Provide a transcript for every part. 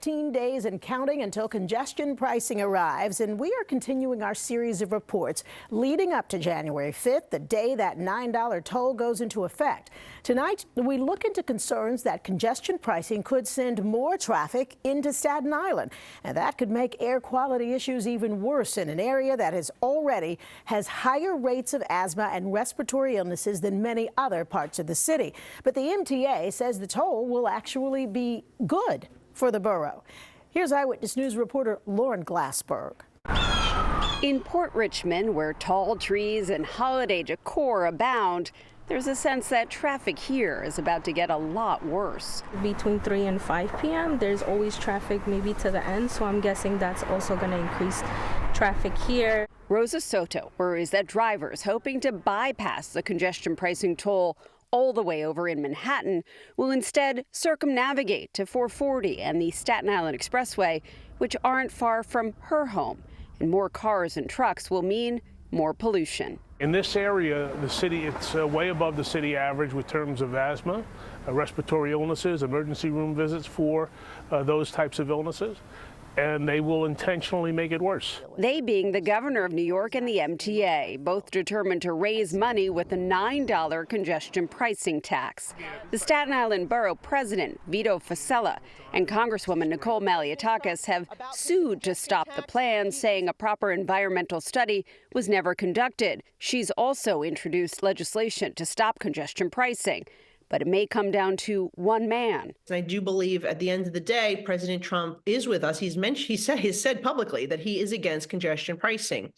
13 days and counting until congestion pricing arrives, and we are continuing our series of reports leading up to January 5th, the day that $9 toll goes into effect. Tonight, we look into concerns that congestion pricing could send more traffic into Staten Island, and that could make air quality issues even worse in an area that already has higher rates of asthma and respiratory illnesses than many other parts of the city. But the MTA says the toll will actually be good for the borough. Here's Eyewitness News reporter Lauren Glassberg. In Port Richmond, where tall trees and holiday decor abound, there's a sense that traffic here is about to get a lot worse. Between 3 and 5 p.m., there's always traffic maybe to the end, so I'm guessing that's also going to increase traffic here. Rosa Soto worries that drivers hoping to bypass the congestion pricing toll all the way over in Manhattan will instead circumnavigate to 440 and the Staten Island Expressway, which aren't far from her home. And more cars and trucks will mean more pollution. In this area, the city, it's way above the city average with terms of asthma, respiratory illnesses, emergency room visits for those types of illnesses. And they will intentionally make it worse. They being the governor of New York and the MTA, both determined to raise money with a $9 congestion pricing tax. The Staten Island Borough President, Vito Fossella, and Congresswoman Nicole Malliotakis have sued to stop the plan, saying a proper environmental study was never conducted. She's also introduced legislation to stop congestion pricing. But it may come down to one man. I do believe at the end of the day, President Trump is with us. He said publicly that he is against congestion pricing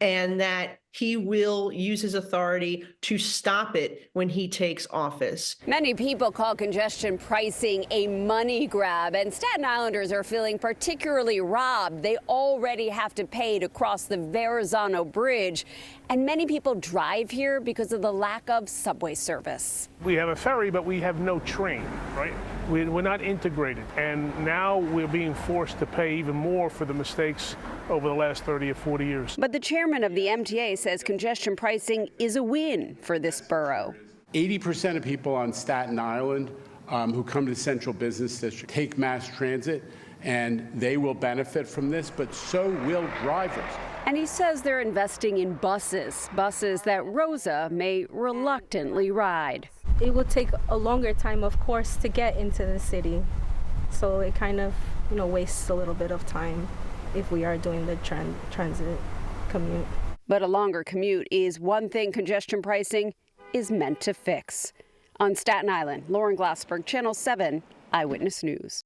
and that he will use his authority to stop it when he takes office. Many people call congestion pricing a money grab, and Staten Islanders are feeling particularly robbed. They already have to pay to cross the Verrazano Bridge, and many people drive here because of the lack of subway service. We have a ferry, but we have no train, right? We're not integrated, and now we're being forced to pay even more for the mistakes over the last 30 or 40 years. But the chairman of the MTA says congestion pricing is a win for this borough. 80% of people on Staten Island who come to the Central Business District take mass transit, and they will benefit from this, but so will drivers. And he says they're investing in buses that Rosa may reluctantly ride. It will take a longer time, of course, to get into the city. So it kind of, wastes a little bit of time if we are doing the transit commute. But a longer commute is one thing congestion pricing is meant to fix. On Staten Island, Lauren Glassberg, Channel 7, Eyewitness News.